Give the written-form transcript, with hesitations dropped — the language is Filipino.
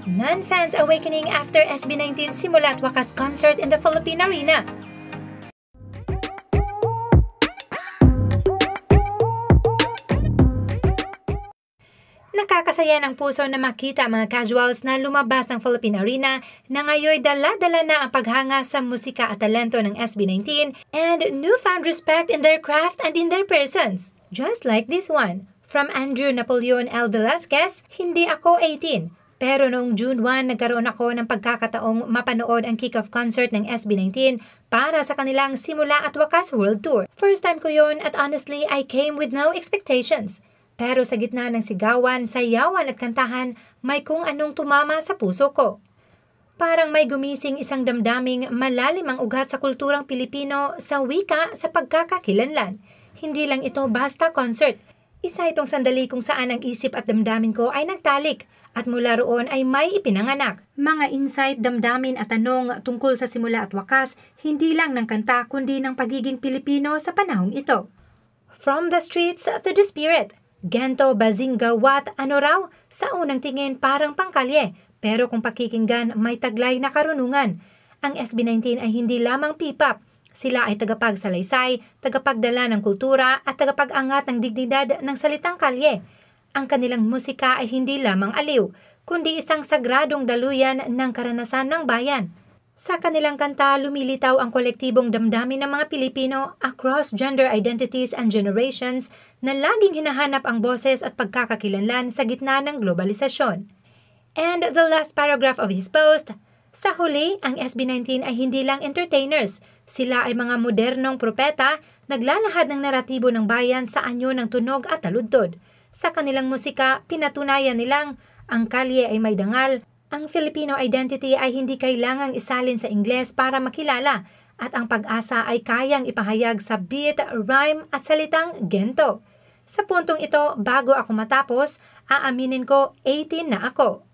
Non-fans awakening after SB19 simula't wakas concert in the Philippine Arena. Nakakasaya ng puso na makita mga casuals na lumabas ng Philippine Arena na ngayon dala-dala na ang paghanga sa musika at talento ng SB19 and newfound respect in their craft and in their persons. Just like this one, from Andrew Napoleon L. Velasquez, hindi ako 18. Pero noong June 1, nagkaroon ako ng pagkakataong mapanood ang kick-off concert ng SB19 para sa kanilang Simula at Wakas World Tour. First time ko yon at honestly, I came with no expectations. Pero sa gitna ng sigawan, sayawan at kantahan, may kung anong tumama sa puso ko. Parang may gumising isang damdaming malalim ang ugat sa kulturang Pilipino sa wika sa pagkakakilanlan. Hindi lang ito basta concert. Isa itong sandali kung saan ang isip at damdamin ko ay nagtalik at mula roon ay may ipinanganak. Mga insight, damdamin at tanong tungkol sa simula at wakas, hindi lang ng kanta kundi ng pagiging Pilipino sa panahong ito. From the streets to the spirit. Gento, Bazinga, Wat, ano raw? Sa unang tingin parang pangkalye, pero kung pakikinggan may taglay na karunungan. Ang SB19 ay hindi lamang P-pop. Sila ay tagapagsalaysay, tagapagdala ng kultura at tagapag-angat ng dignidad ng salitang kalye. Ang kanilang musika ay hindi lamang aliw, kundi isang sagradong daluyan ng karanasan ng bayan. Sa kanilang kanta, lumilitaw ang kolektibong damdamin ng mga Pilipino across gender identities and generations na laging hinahanap ang boses at pagkakakilanlan sa gitna ng globalisasyon. And the last paragraph of his post, sa huli, ang SB19 ay hindi lang entertainers. Sila ay mga modernong propeta, naglalahad ng naratibo ng bayan sa anyo ng tunog at taludtod. Sa kanilang musika, pinatunayan nilang ang kalye ay may dangal, ang Filipino identity ay hindi kailangang isalin sa Ingles para makilala, at ang pag-asa ay kayang ipahayag sa beat, rhyme at salitang gento. Sa puntong ito, bago ako matapos, aaminin ko 18 na ako.